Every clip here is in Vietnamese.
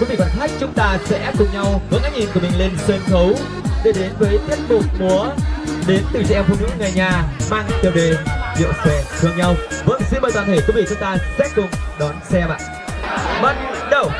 quý vị quan khách, chúng ta sẽ cùng nhau hướng ánh nhìn của mình lên sân khấu để đến với tiết mục múa đến từ chị em phụ nữ người nhà mang tiêu đề Rượu xòe thương nhau. Vâng, xin mời toàn thể quý vị chúng ta sẽ cùng đón xem ạ. Bắt đầu.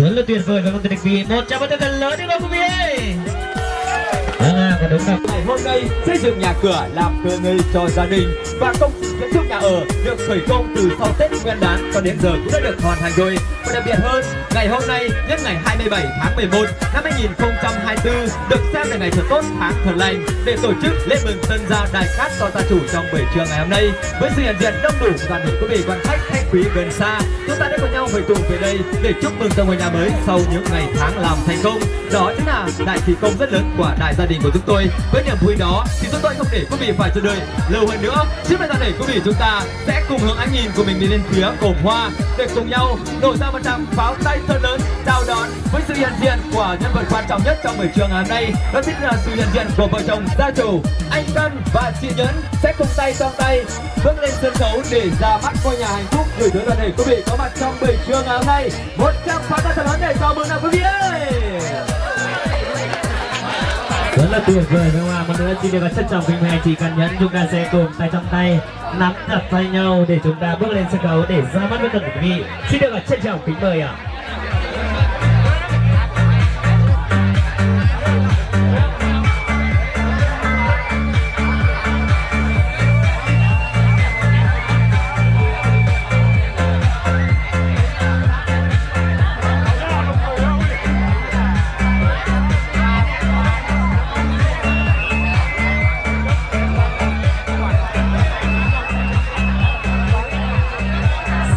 Rất là tuyệt vời và một tuyệt vời, một tràng pháo tay thật lớn đi các quý vị ơi. Và đúng không? Ngày hôm nay xây dựng nhà cửa làm cơ ngơi cho gia đình và công trình kiến trúc nhà ở được khởi công từ sau Tết Nguyên đán cho đến giờ cũng đã được hoàn thành rồi. Và đặc biệt hơn, ngày hôm nay nhân ngày 27 tháng 11 năm 2024 được xem là ngày thật tốt tháng thật lành để tổ chức lễ mừng tân gia đại cát cho gia chủ trong buổi trưa ngày hôm nay với sự hiện diện đông đủ của toàn thể quý vị quan khách quý gần xa. Chúng ta đã cùng nhau hội tụ về đây để chúc mừng cho ngôi nhà mới sau những ngày tháng làm thành công. Đó chính là đại kỳ công rất lớn của đại gia đình của chúng tôi. Với niềm vui đó thì chúng tôi không để quý vị phải chờ đợi lâu hơn nữa. Xin mời toàn thể quý vị chúng ta sẽ cùng hướng ánh nhìn của mình đi lên phía cổng hoa để cùng nhau nổ ra một tràng pháo tay thật lớn chào đón với sự hiện diện của nhân vật quan trọng nhất trong buổi trường ngày hôm nay. Đó chính là sự hiện diện của vợ chồng gia chủ anh Cân và chị Nhẫn sẽ cùng tay trong tay bước lên sân khấu để ra mắt ngôi nhà hạnh phúc gửi tới toàn thể quý vị có mặt trong buổi trưa ngày hôm nay. Một tràng pháo tay thật lớn để chào mừng nào quý vị ơi. Rất là tuyệt vời đúng không ạ? Một nữa xin được trân trọng kính mời chị Cần Nhẫn, chúng ta sẽ cùng tay trong tay nắm chặt tay nhau để chúng ta bước lên sân khấu để ra mắt với tất cả quý vị. Xin được trân trọng kính mời ạ.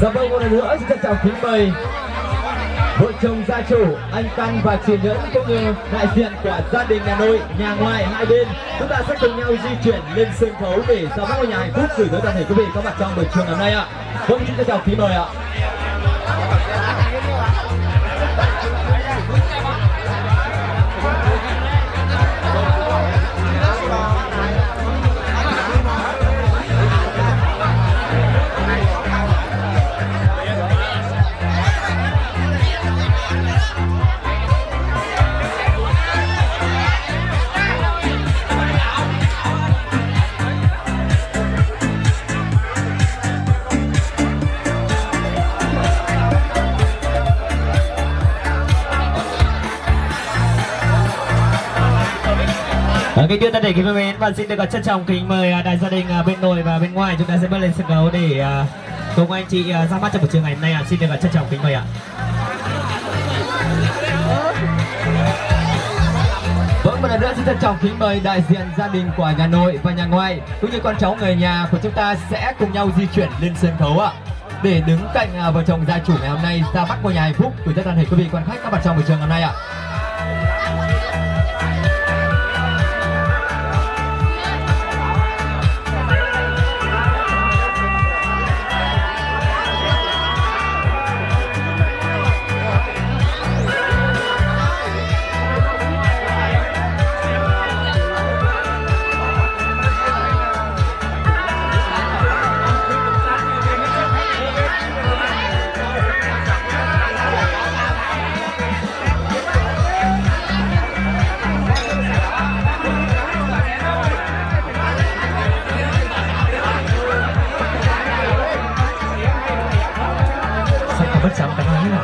Dạ vâng, một lần nữa xin trân trọng kính mời vợ chồng gia chủ anh Căn và chị Nhẫn cũng như đại diện của gia đình nhà nội nhà ngoại hai bên, chúng ta sẽ cùng nhau di chuyển lên sân khấu để ra mắt ngôi nhà hạnh phúc gửi tới toàn thể quý vị có mặt trong buổi trường ngày hôm nay ạ. Vâng, xin trân trọng kính mời ạ. Kính thưa toàn thể quý vị mến, và xin được trân trọng kính mời đại gia đình bên nội và bên ngoài chúng ta sẽ bước lên sân khấu để cùng anh chị ra mắt trong buổi trường ngày hôm nay. Xin được trân trọng kính mời ạ. Vâng, một lần nữa xin trân trọng kính mời đại diện gia đình của nhà nội và nhà ngoại cũng như con cháu người nhà của chúng ta sẽ cùng nhau di chuyển lên sân khấu ạ, để đứng cạnh vợ chồng gia chủ ngày hôm nay ra mắt ngôi nhà hạnh phúc gửi tới toàn thể quý vị quan khách có mặt trong buổi trường ngày hôm nay ạ. Bất chấm cái nói là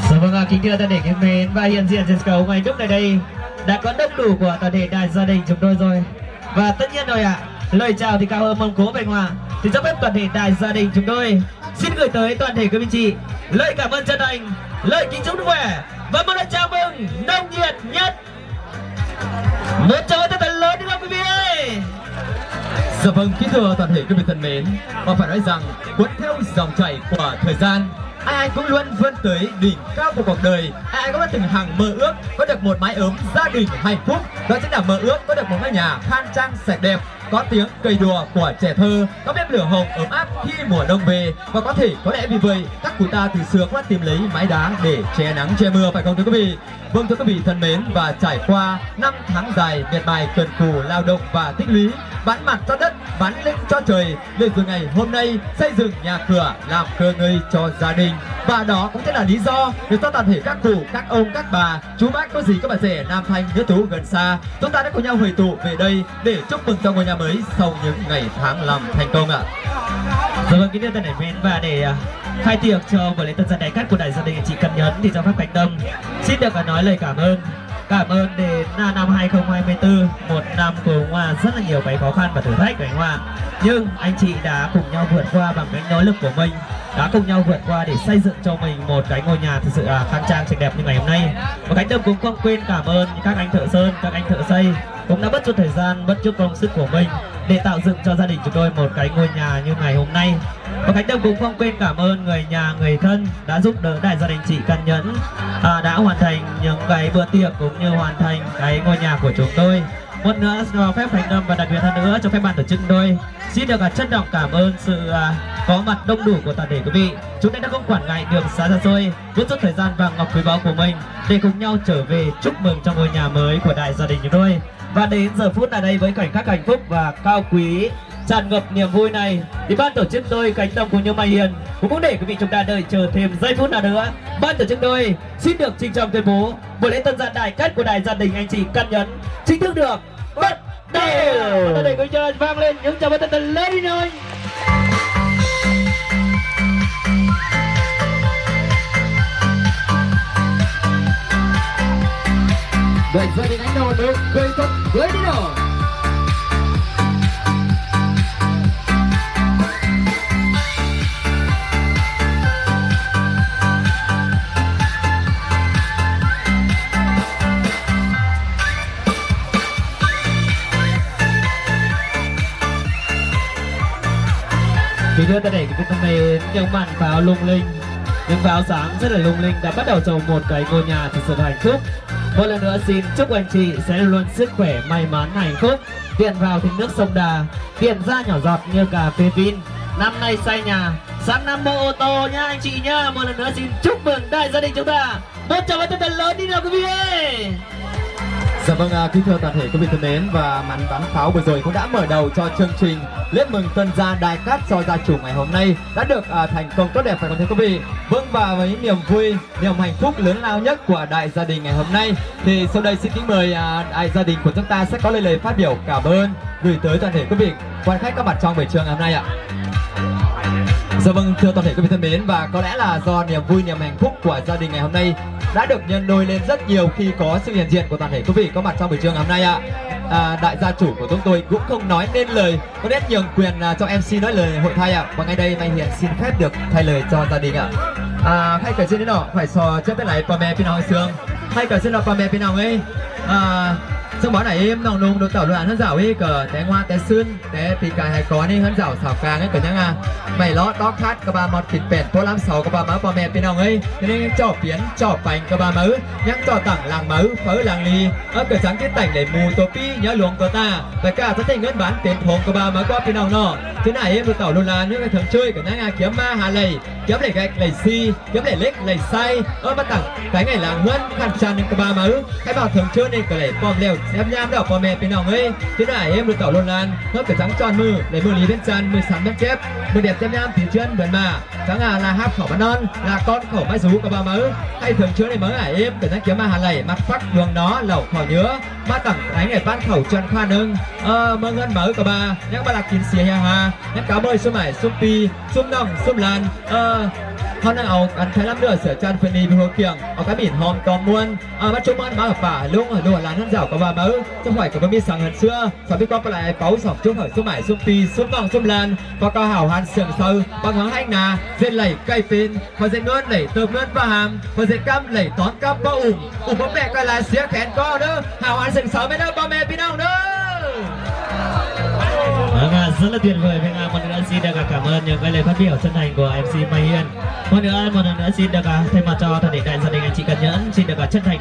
vâng, kính thưa toàn thể quý mến, và hiện diện trên sân khấu ngay lúc này đây đã có đông đủ của toàn thể đại gia đình chúng tôi rồi. Và tất nhiên rồi ạ, lời chào thì cao hơn mong cố bên ngoài thì cho phép toàn thể đại gia đình chúng tôi xin gửi tới toàn thể quý vị chị lời cảm ơn chân thành, lời kính chúc khỏe và một lời chào mừng nồng nhiệt nhất. Một tràng pháo tay lớn đi nào quý vị ơi. Dạ vâng, kính thưa toàn thể quý vị thân mến, và phải nói rằng cuốn theo dòng chảy của thời gian, ai cũng luôn vươn tới đỉnh cao của cuộc đời, ai cũng đã từng hằng mơ ước có được một mái ấm gia đình hạnh phúc. Đó chính là mơ ước có được một ngôi nhà khang trang sạch đẹp, có tiếng cười đùa của trẻ thơ, có bếp lửa hồng ấm áp khi mùa đông về. Và có lẽ vì vậy các cụ ta từ xưa đã tìm lấy mái đá để che nắng che mưa, phải không thưa quý vị? Vâng thưa quý vị thân mến, và trải qua 5 tháng dài miệt mài cần cù lao động và tích lũy, bán mặt cho đất, bán lưng cho trời, để rồi ngày hôm nay xây dựng nhà cửa làm cơ ngơi cho gia đình. Và đó cũng chính là lý do để cho toàn thể các cụ, các ông, các bà, chú bác, cô dì, các bà rể, nam thanh, nữ tú gần xa, chúng ta đã cùng nhau hội tụ về đây để chúc mừng cho ngôi nhà mới sau những ngày tháng làm thành công ạ. Dạ vâng, kính thưa toàn thể mến, và để khai tiệc cho buổi lễ tân gia đại cát của đại gia đình chị Cần Nhẫn thì trong phép Khánh Tâm xin được nói lời cảm ơn Cảm ơn đến năm 2024, một năm của Hoa rất là nhiều cái khó khăn và thử thách của anh Hoa. Nhưng anh chị đã cùng nhau vượt qua bằng cái nỗ lực của mình, đã cùng nhau vượt qua để xây dựng cho mình một cái ngôi nhà thực sự khang trang sạch đẹp như ngày hôm nay. Và Khánh Tâm cũng không quên cảm ơn các anh thợ sơn, các anh thợ xây cũng đã bất chút thời gian, bất chút công sức của mình để tạo dựng cho gia đình chúng tôi một cái ngôi nhà như ngày hôm nay. Và Khánh Tâm cũng không quên cảm ơn người nhà, người thân đã giúp đỡ đại gia đình chị Căn Nhẫn, đã hoàn thành những cái bữa tiệc cũng như hoàn thành cái ngôi nhà của chúng tôi. Một nữa cho phép Khánh Tâm và đặc biệt hơn nữa cho phép ban tổ chức tôi xin được trân trọng cảm ơn sự có mặt đông đủ của toàn thể quý vị. Chúng ta đã không quản ngại đường xa xa xôi, rút chút thời gian vàng ngọc quý báu của mình để cùng nhau trở về chúc mừng trong ngôi nhà mới của đại gia đình chúng tôi. Và đến giờ phút tại đây với khoảnh khắc hạnh phúc và cao quý tràn ngập niềm vui này thì ban tổ chức tôi Khánh Tâm cũng như Mai Hiền cũng để quý vị chúng ta đợi chờ thêm giây phút nào nữa. Ban tổ chức tôi xin được trinh trọng tuyên bố buổi lễ tân gia đại kết của đại gia đình anh chị Căn Nhẫn chính thức được bắt đầu. Tôi để quý chơi vang lên những chào mừng tân tân lên đi thôi. Đại gia đình anh nào được gây thật cưới đi nào. Thì đưa ta để cái tâm mê những màn pháo lung linh, những pháo sáng rất là lung linh đã bắt đầu trồng một cái ngôi nhà thực sự hạnh phúc. Một lần nữa xin chúc anh chị sẽ luôn sức khỏe, may mắn, hạnh phúc, tiền vào thì nước sông Đà, tiền ra nhỏ giọt như cà phê pin. Năm nay xây nhà, sang năm mua ô tô nha anh chị nhá. Một lần nữa xin chúc mừng đại gia đình chúng ta một tràng pháo thật lớn đi nào quý vị ơi. Dạ vâng, kính thưa toàn thể quý vị thân mến, và màn bắn pháo vừa rồi cũng đã mở đầu cho chương trình lễ mừng tân gia đại cát cho gia chủ ngày hôm nay đã được thành công tốt đẹp, phải không thưa quý vị? Vâng, và với niềm vui, niềm hạnh phúc lớn lao nhất của đại gia đình ngày hôm nay thì sau đây xin kính mời đại gia đình của chúng ta sẽ có lời phát biểu cảm ơn gửi tới toàn thể quý vị quan khách có mặt trong buổi trưa ngày hôm nay ạ. Dạ vâng, thưa toàn thể quý vị thân mến, và có lẽ là do niềm vui, niềm hạnh phúc của gia đình ngày hôm nay đã được nhân đôi lên rất nhiều khi có sự hiện diện của toàn thể quý vị có mặt trong buổi trưa ngày hôm nay ạ. Đại gia chủ của chúng tôi cũng không nói nên lời, có nét nhường quyền cho MC nói lời hội thay ạ. Và ngay đây Mai Hiền xin phép được thay lời cho gia đình ạ. Hay cả xin đến đó phải sò trước bên lại bà mẹ bên nào xương, hay cả xin là bà mẹ bên nào ấy. Xong bảo này em nòng nung đồ tảo loạn hơn dạo ấy cờ té ngoa té xương té tì cài hay có nên hơn dạo xảo càng ấy cờ nhá à mày lót đóc khát các bà mọt thịt bẹt phố lắm sáu các bà máu bà mẹ bên nào ấy nên trò phiến trò bánh các bà máu nhắc trò tặng làng máu phớ làng ly ở cờ sáng tiết tảnh để mù tô pi nhớ luồng cờ ta và cả tất thành ngân bán tiền thùng các bà máu qua bên nào nọ thế này em đồ tảo loạn là những cái thường chơi cờ nhá kiếm ma hà lầy kiếm lầy gạch lầy xi kiếm lầy lếch lầy say bắt tặng cái ngày làng huân khăn tràn những các bà máu cái bảo thường chơi nên cờ lầy bom leo xem nhám đảo bà mẹ bên nào ấy thế này em được tảo luôn lan nó cả trắng tròn mưa lấy mưa lý bên tràn mưa sắn bên chép mưa đẹp xem nhám phía chân bẩn mà trắng là háp khẩu bán non là con khẩu mai rú của bà mớ hay thường chứa này mớ em cả trắng kiếm mà hà lầy mặt phát đường nó lẩu khỏi nhớ ba tặng ánh này ban khẩu chân khoa nâng mơ ngân mớ của bà nhắc ba là kín xìa nhà hà nhắc cá bơi xôm mải xôm pi xôm nòng xôm lan họ đang ảo ăn thấy lắm nữa sửa chân phần đi vừa kiềng ở cái biển hòm tòm muôn bắt chúng ăn ở phả lung ở đùa là nó dẻo của bà mớ không phải của biết sáng hẳn xưa sao biết có lại cáu sọc chung hỏi xôm mải xôm pi xôm nòng xôm lan và có hảo hàn sườn sâu bằng hướng hành nà dệt lẩy cây pin và dệt ngân lẩy tôm ngân và hàm và dệt cam lẩy tón cam có ủng bố mẹ coi là xía khén co nữa hảo hàn sườn sâu bên đó bà mẹ bên nào nữa. Rất là tuyệt vời với một lần nữa xin được cảm ơn những cái lời phát biểu chân thành của MC Mai Hiền. Một lần nữa xin được thay mặt cho toàn thể đại gia đình anh chị Căn Nhẫn xin được chân thành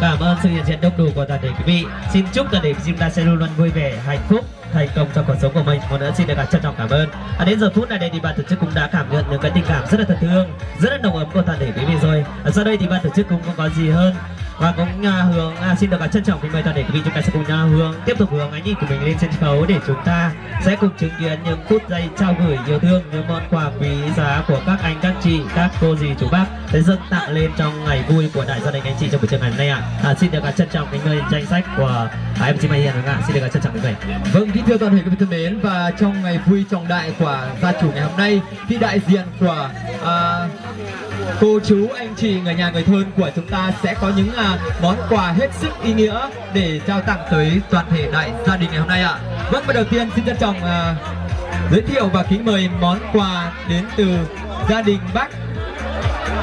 cảm ơn sự hiện diện đông đủ của toàn thể quý vị. Xin chúc toàn thể chúng ta sẽ luôn luôn vui vẻ, hạnh phúc, thành công trong cuộc sống của mình. Một lần nữa xin được trân trọng cảm ơn. Đến giờ phút này đây thì ban tổ chức cũng đã cảm nhận những cái tình cảm rất là thân thương, rất là nồng ấm của toàn thể quý vị rồi. Sau đây thì ban tổ chức cũng không có gì hơn và cũng hướng xin được trân trọng kính mời toàn thể quý vị chúng ta sẽ cùng hướng tiếp tục hướng ánh nhìn của mình lên sân khấu để chúng ta sẽ cùng chứng kiến những phút giây trao gửi yêu thương, những món quà quý giá của các anh các chị, các cô dì chú bác sẽ dâng tặng lên trong ngày vui của đại gia đình anh chị trong buổi trưa ngày hôm nay ạ. Xin được trân trọng kính mời danh sách của MC Mai Hiền ạ. Xin được trân trọng kính mời. Vâng, kính thưa toàn thể quý vị thân mến, và trong ngày vui trọng đại của gia chủ ngày hôm nay thì đại diện của cô chú, anh chị, người nhà, người thân của chúng ta sẽ có những món quà hết sức ý nghĩa để trao tặng tới toàn thể đại gia đình ngày hôm nay ạ. Vâng, và đầu tiên xin trân trọng giới thiệu và kính mời món quà đến từ gia đình bác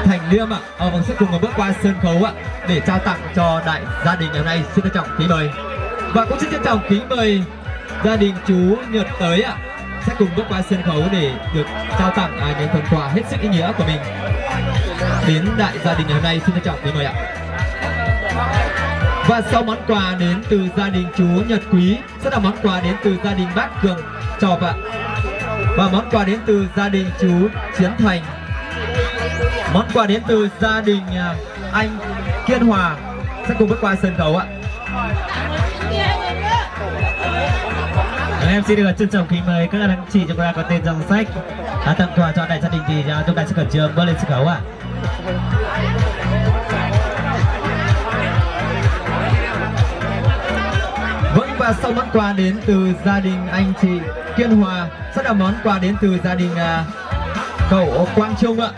Thành Liêm ạ. Vâng, sẽ cùng bước qua sân khấu ạ để trao tặng cho đại gia đình ngày hôm nay. Xin trân trọng kính mời. Và cũng xin trân trọng kính mời gia đình chú Nhật tới ạ, sẽ cùng bước qua sân khấu để được trao tặng những phần quà hết sức ý nghĩa của mình đến đại gia đình ngày hôm nay. Xin trân trọng kính mời ạ. Và sau món quà đến từ gia đình chú Nhật Quý sẽ là món quà đến từ gia đình bác Cường Chọp ạ. Và món quà đến từ gia đình chú Chiến Thành. Món quà đến từ gia đình anh Kiên Hòa sẽ cùng bước qua sân khấu ạ. Em xin được trân trọng kính mời các anh chị chúng ta có tên trong sách tặng quà cho đại gia đình thì chúng ta sẽ khẩn trương bước lên sân khấu ạ. Vâng, và sau món quà đến từ gia đình anh chị Kiên Hòa sẽ là món quà đến từ gia đình cậu Quang Trung ạ.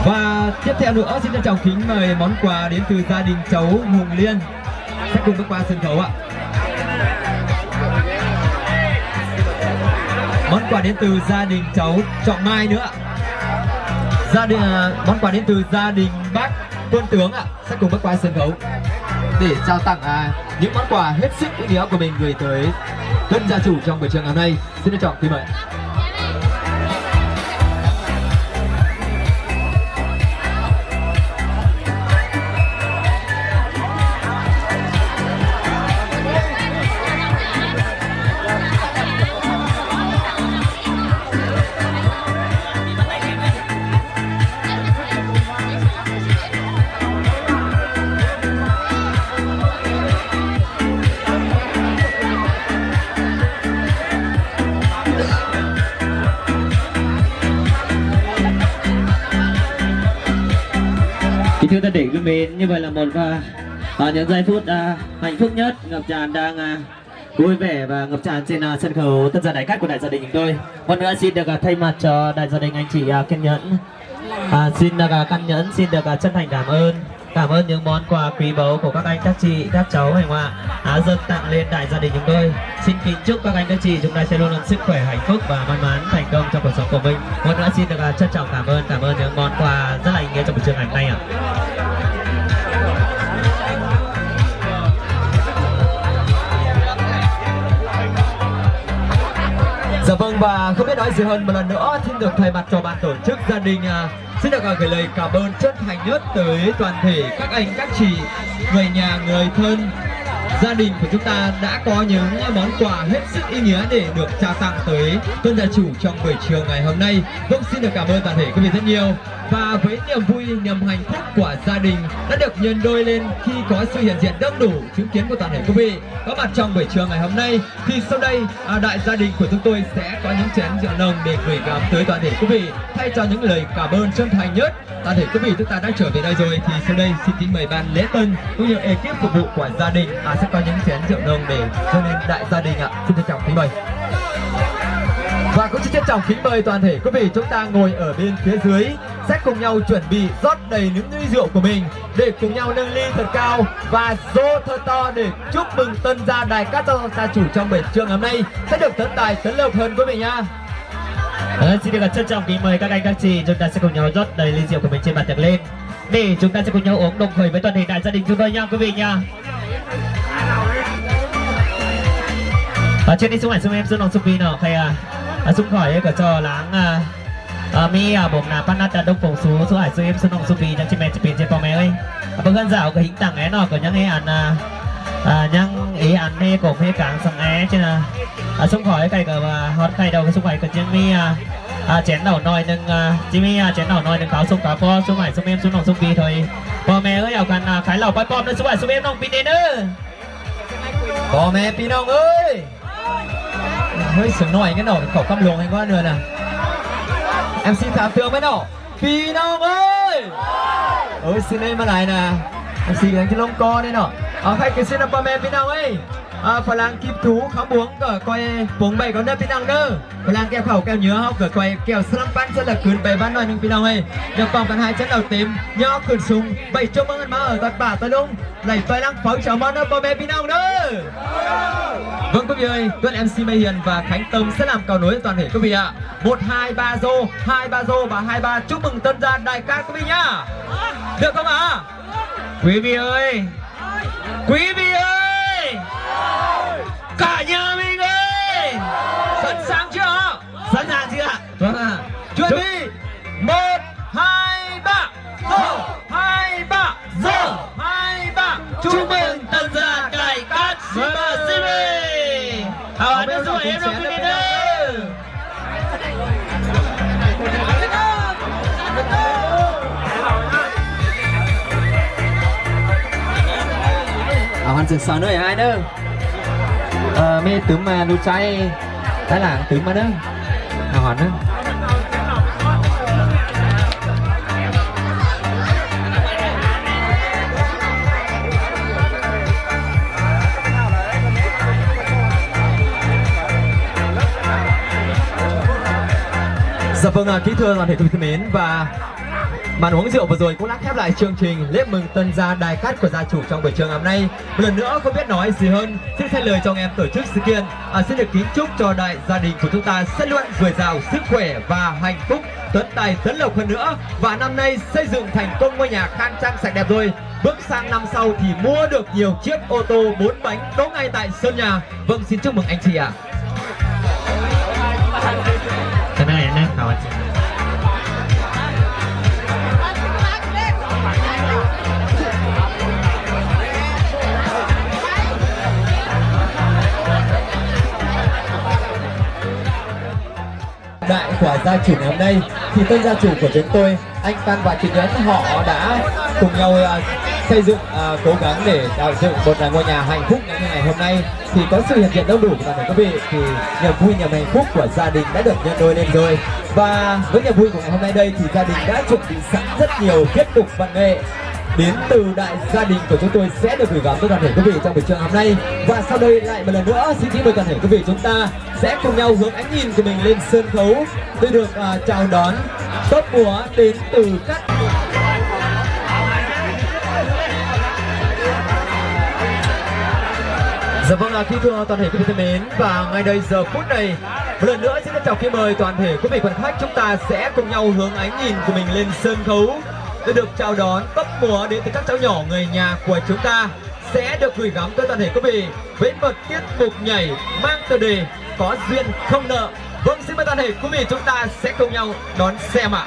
Và tiếp theo nữa xin trân trọng kính mời món quà đến từ gia đình cháu Hùng Liên sẽ cùng bước qua sân khấu ạ. Món quà đến từ gia đình cháu Trọng Mai nữa. Món quà đến từ gia đình bác Quân Tướng ạ sẽ cùng bước qua sân khấu để trao tặng những món quà hết sức ý nghĩa của mình gửi tới tân gia chủ trong buổi trường ngày hôm nay. Xin trân trọng kính mời. Thưa tất đỉnh quý mến, như vậy là một những giây phút hạnh phúc nhất, ngập tràn đang vui vẻ và ngập tràn trên sân khấu tân gia đại khách của đại gia đình chúng tôi. Một nữa xin được thay mặt cho đại gia đình anh chị kiên nhẫn, xin được căn nhẫn, xin được chân thành cảm ơn những món quà quý báu của các anh các chị các cháu hành họa dâng tặng lên đại gia đình chúng tôi. Xin kính chúc các anh các chị chúng ta sẽ luôn luôn sức khỏe, hạnh phúc và may mắn thành công trong cuộc sống của mình. Một nữa xin được trân trọng cảm ơn những món quà rất là ý nghĩa trong buổi trường ngày hôm nay ạ. Dạ vâng, và không biết nói gì hơn một lần nữa xin được thay mặt cho ban tổ chức gia đình xin được gửi lời cảm ơn chân thành nhất tới toàn thể các anh các chị, người nhà, người thân, gia đình của chúng ta đã có những món quà hết sức ý nghĩa để được trao tặng tới tân gia chủ trong buổi chiều ngày hôm nay. Vâng, xin được cảm ơn toàn thể quý vị rất nhiều. Và với niềm vui, niềm hạnh phúc của gia đình đã được nhân đôi lên khi có sự hiện diện đông đủ chứng kiến của toàn thể quý vị có mặt trong buổi trưa ngày hôm nay, thì sau đây đại gia đình của chúng tôi sẽ có những chén rượu nồng để gửi gắm tới toàn thể quý vị. Thay cho những lời cảm ơn chân thành nhất toàn thể quý vị chúng ta đã trở về đây rồi, thì sau đây xin kính mời ban lễ tân cũng như ekip phục vụ của gia đình sẽ có những chén rượu nồng để dâng lên đại gia đình ạ. Xin trân trọng kính mời. Và cũng xin trân trọng kính mời toàn thể quý vị chúng ta ngồi ở bên phía dưới sẽ cùng nhau chuẩn bị rót đầy những ly rượu của mình để cùng nhau nâng ly thật cao và rô thật to để chúc mừng tân gia đại các gia chủ trong buổi trưa ngày hôm nay sẽ được tấn tài tấn lộc hơn quý vị nha. Xin được trân trọng kính mời các anh các chị chúng ta sẽ cùng nhau rót đầy ly rượu của mình trên bàn tiệc lên để chúng ta sẽ cùng nhau uống đồng khởi với toàn thể đại gia đình chúng tôi nha quý vị nha. Trên đi xuống hải xuống em xuống lòng xuống vi nào thầy xuống khỏi của cho láng mi bổng là pan nát đông phồng xuống hải xuống em xuống lòng xuống vi trong trên mẹ trên trên phòng mẹ ơi. Vâng gần dạo cái hình tặng é nọ của những ấy ăn những ý ăn nê cổ mê cảng sòng é trên là xuống khỏi cái hot cây đầu cái xuống khỏi của trên mi chén đầu nồi nâng chỉ mi chén đầu nồi nâng cáo xuống cáo po xuống hải xuống em xuống lòng xuống vi thôi. Bò mẹ ơi, cần khái lẩu bói bom nữa xuống hải xuống em lòng pin đến nữa. Bò mẹ pin ông ơi. Hơi sướng nổi cái nổ khẩu căm luồng anh quá nữa nè. Em xin thám tướng với nổ pin ông ơi. Ôi xin em mà này nè. Em xin anh cái lông co đây nọ. Khách cái xin bò mẹ pin ông ấy. Phật làng kim thú khó muốn cỡ coi bốn bảy có nơi bên nào nữa Phật làng keo khẩu keo nhớ học cỡ coi keo slam pan sẽ làคืนไปบ้านหน่อยนึงพี่น้องเอ้ยยังปองกันhai chân đầu tím nhóคืนsung bảy chục mừng mà ở toàn bà toàn lung lạy toài lăng pháo chào món nữa bố mẹพี่น้องnữa. Vâng quý vị ơi, Tuấn MC Mai Hiền và Khánh Tâm sẽ làm cầu nối toàn thể quý vị ạ. 1 2 3 rô, 2 3 rô và 2 3 chúc mừng tân gia đại ca quý vị nhá. Được không ạ? Quý vị ơi, quý vị ơi, cả nhà mình ơi, Sẵn sàng chưa? sẵn sàng chưa? Vâng ạ. Chuẩn bị 1 2 3 rô 2 3 rô 2 3 Chúc mừng tân gia đại cát Super Series. Hào hứng rồi em đồng viên nữa. Hoàn sự sáng nữa ai nữa mê tướng mà nụ cháy cái là tướng mà nữa hoàn nữa. Dạ vâng, kính thưa toàn thể quý vị thân mến, và màn uống rượu vừa rồi cũng đã khép lại chương trình lễ mừng tân gia đài cát của gia chủ trong buổi trường hôm nay. Một lần nữa không biết nói gì hơn, xin thay lời cho anh em tổ chức sự kiện. Xin được kính chúc cho đại gia đình của chúng ta sẽ luôn dồi dào sức khỏe và hạnh phúc, tấn tài tấn lộc hơn nữa. Và năm nay xây dựng thành công ngôi nhà khang trang sạch đẹp rồi. Bước sang năm sau thì mua được nhiều chiếc ô tô 4 bánh đỗ ngay tại sân nhà. Vâng, xin chúc mừng anh chị ạ. Cái này nè, chào anh chị. Đại của gia chủ ngày hôm nay thì tân gia chủ của chúng tôi, anh Phan và chị Nhẫn, họ đã cùng nhau xây dựng, cố gắng để tạo dựng một ngôi nhà hạnh phúc như ngày hôm nay. Thì có sự hiện diện đông đủ của toàn thể quý vị thì niềm vui niềm hạnh phúc của gia đình đã được nhân đôi lên rồi. Và với niềm vui của ngày hôm nay đây thì gia đình đã chuẩn bị sẵn rất nhiều tiết mục văn nghệ đến từ đại gia đình của chúng tôi sẽ được gửi gắm tới toàn thể quý vị trong buổi trưa hôm nay. Và sau đây lại một lần nữa xin kính mời toàn thể quý vị chúng ta sẽ cùng nhau hướng ánh nhìn của mình lên sân khấu để được chào đón top múa đến từ các. Dạ vâng, kính thưa toàn thể quý vị thân mến, và ngay đây giờ phút này một lần nữa xin chào kính mời toàn thể quý vị quan khách chúng ta sẽ cùng nhau hướng ánh nhìn của mình lên sân khấu để được chào đón top múa đến từ các cháu nhỏ người nhà của chúng ta sẽ được gửi gắm tới toàn thể quý vị với một tiết mục nhảy mang tựa đề Có duyên không nợ. Vâng, xin mời toàn thể quý vị chúng ta sẽ cùng nhau đón xem ạ.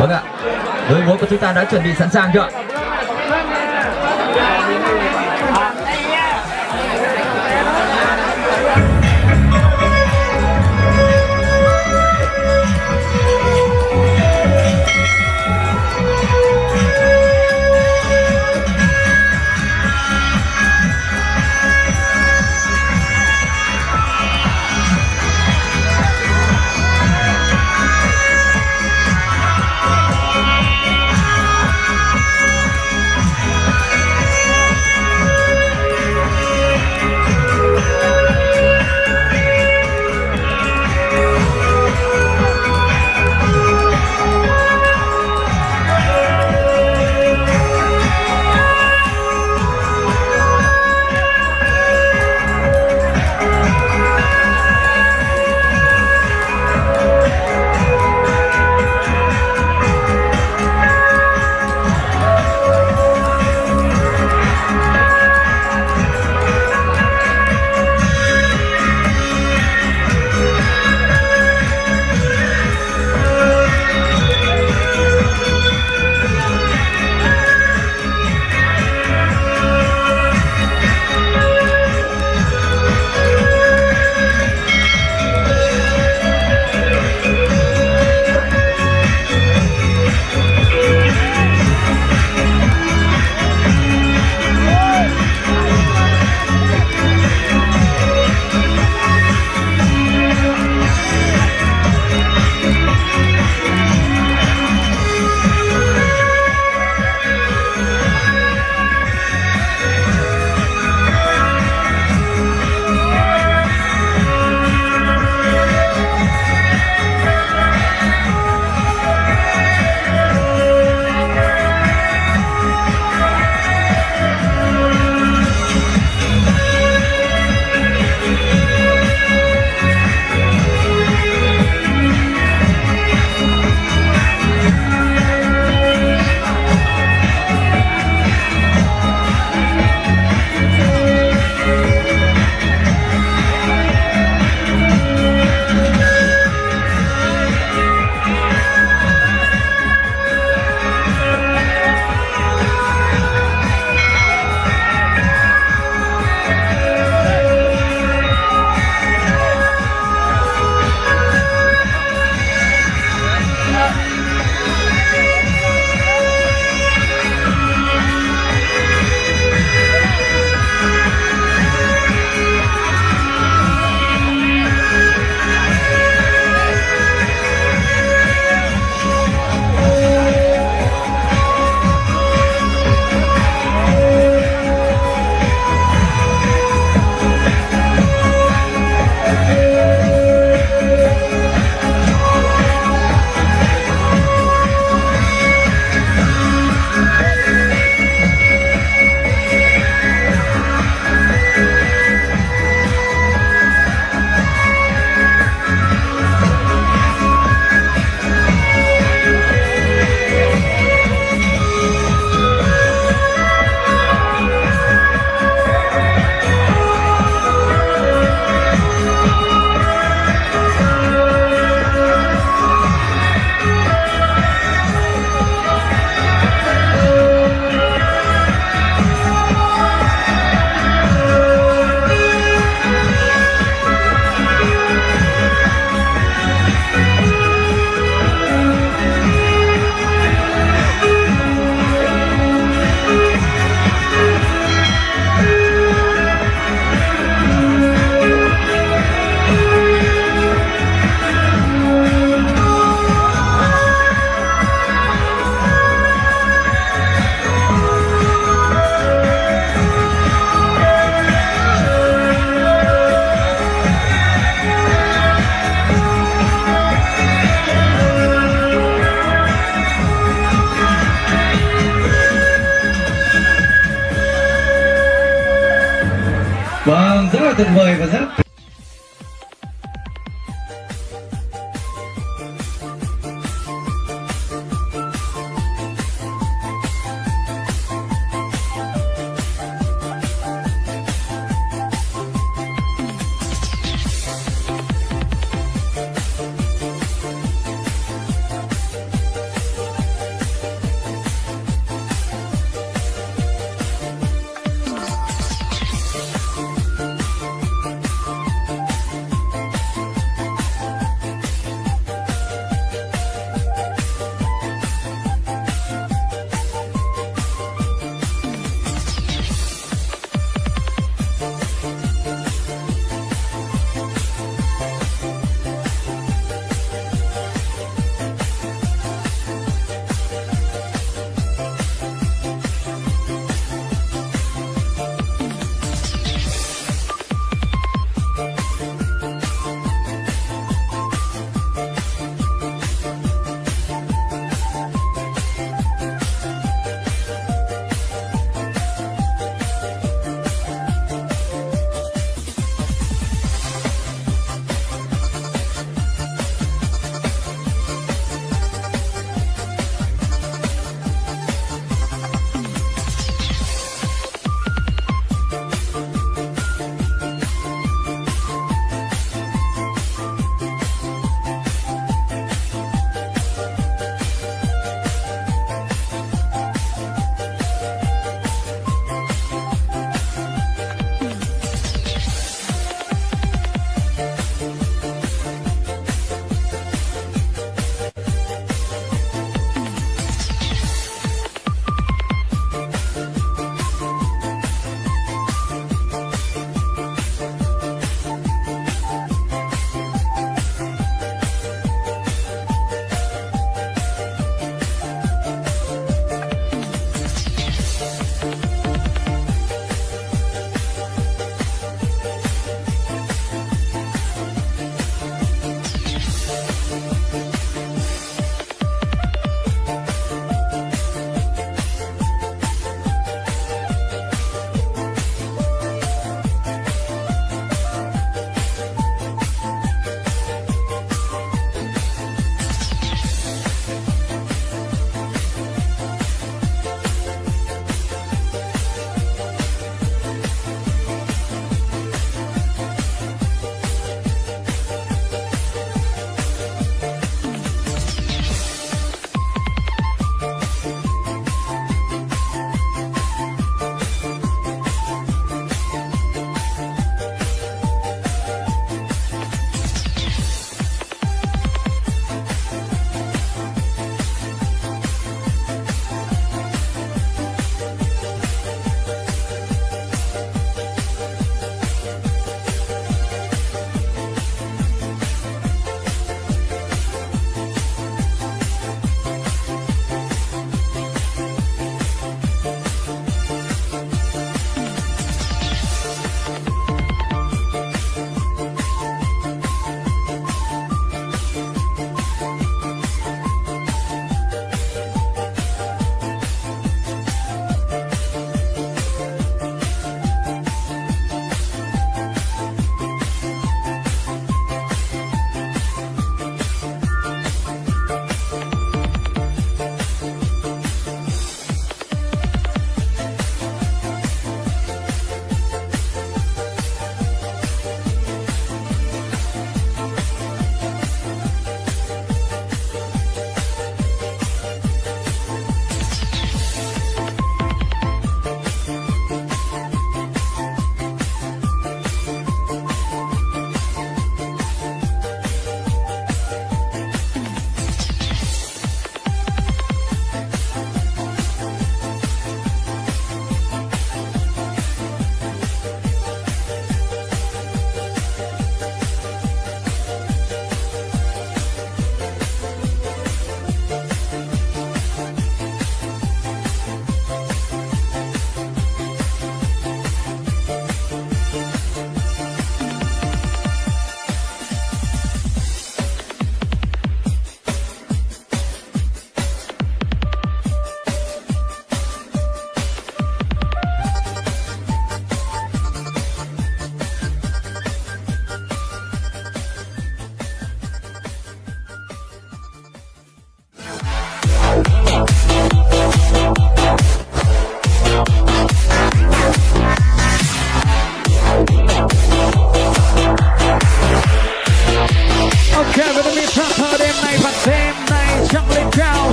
Vâng ạ, đội múa của chúng ta đã chuẩn bị sẵn sàng chưa ạ? Vâng, rất là tuyệt vời và rất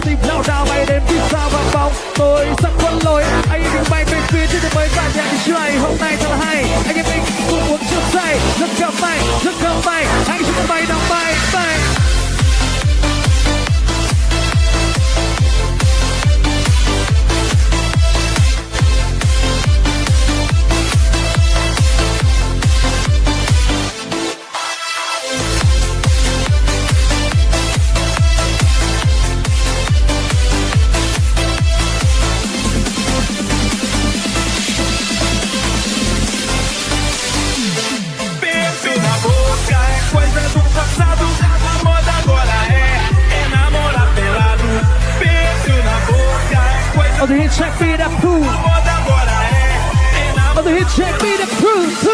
tim lao đao bay đến vì sao vang bóng tôi sắp quân lối anh em đừng bay về phía trên đường mới và nhạc đi chơi hôm nay thật là hay anh em mình cùng uống chút say rất cầm tay hãy chúng ta bay nào bay bay Beijo na boca é coisa do passado. A moda agora é namorar pelado. Beijo na boca é coisa on the hit check me that proof da moda agora é on the hit check me that proof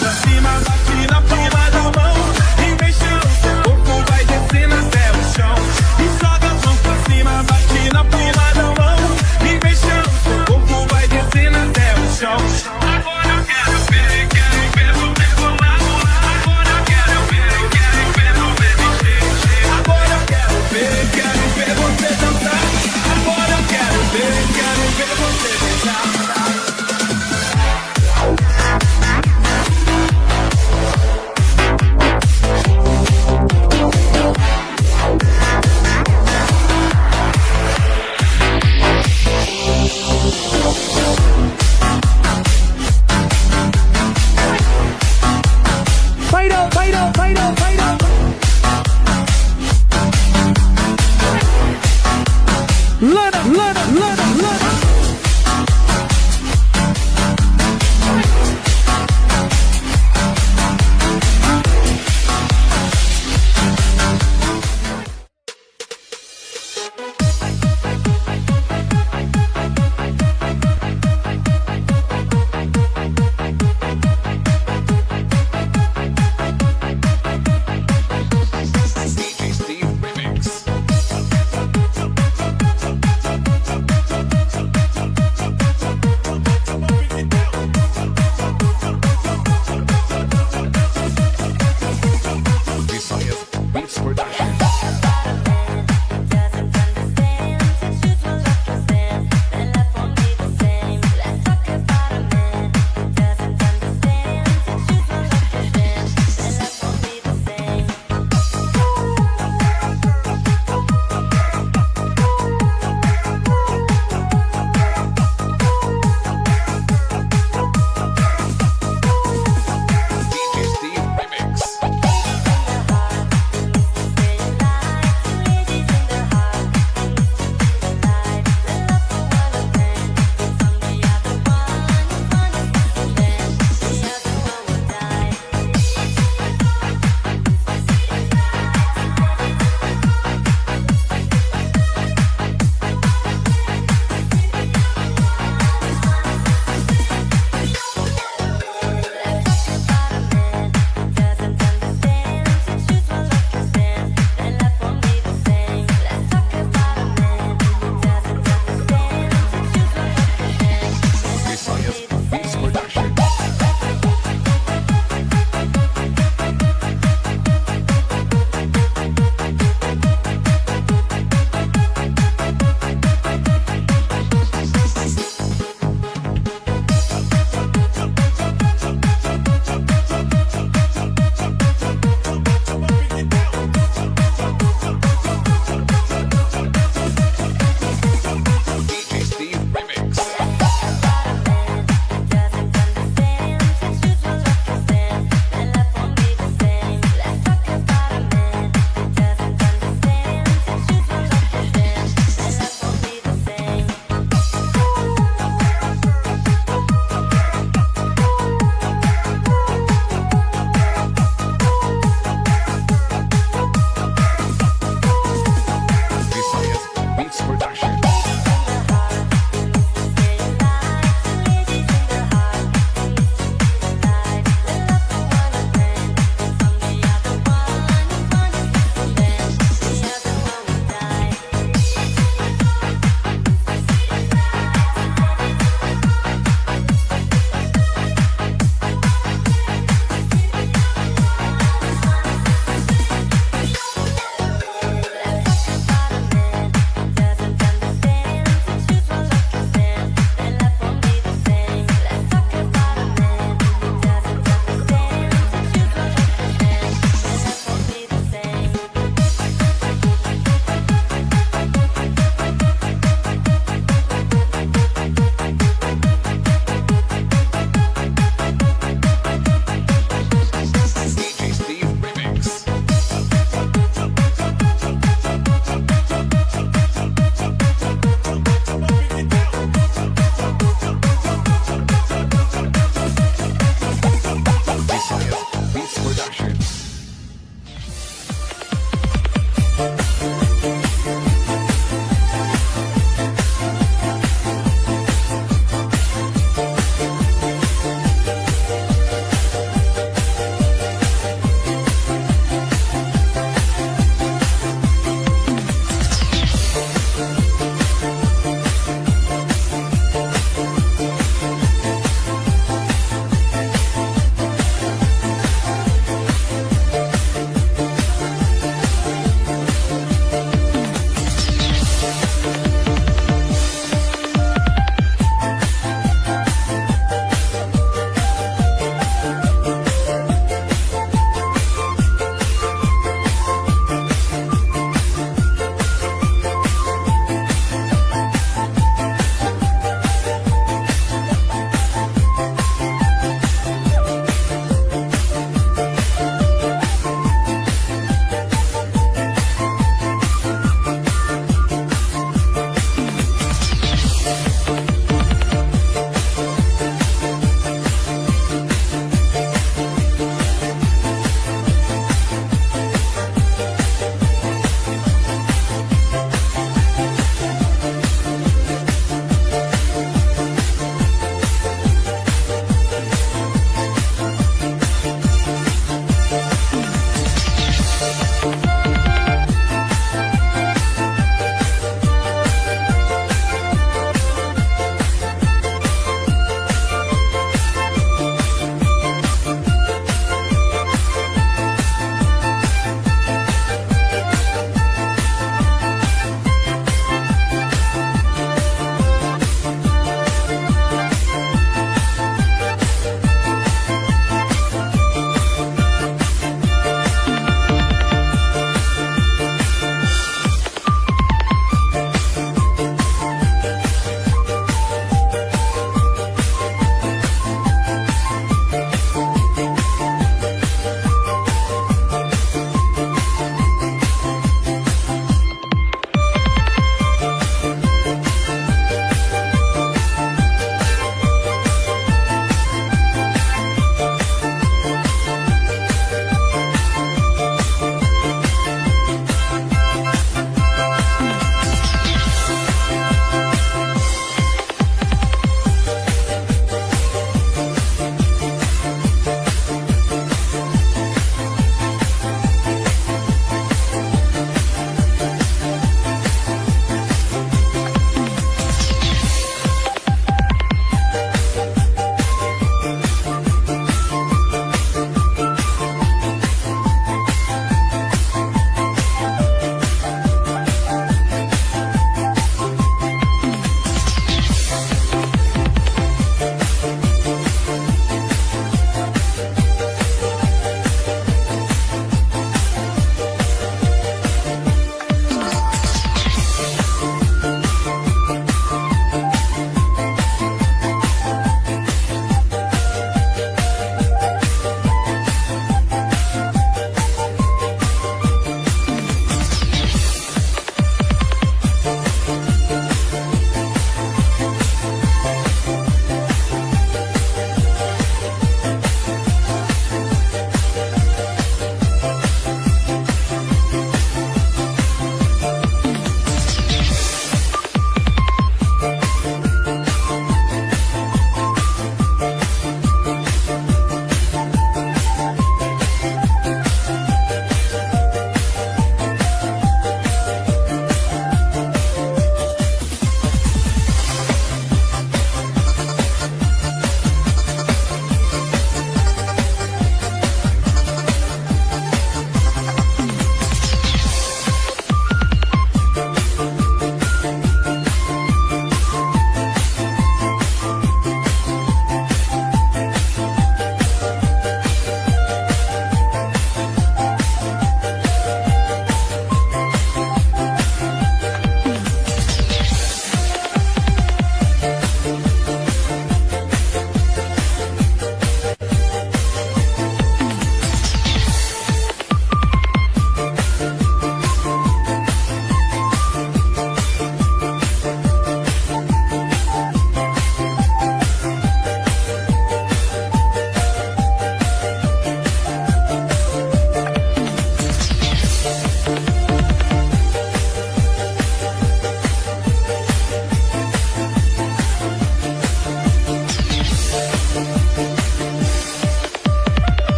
pra cima, bate na palma da mão e mexendo seu corpo vai descendo até o chão. E joga as mãos pra cima, bate na palma da mão e mexendo seu corpo vai descendo até o chão. Agora eu quero ver você rolar. Agora eu quero ver você mexer. Agora eu quero ver você dançar. Agora eu quero ver você beijar. Fido Leonard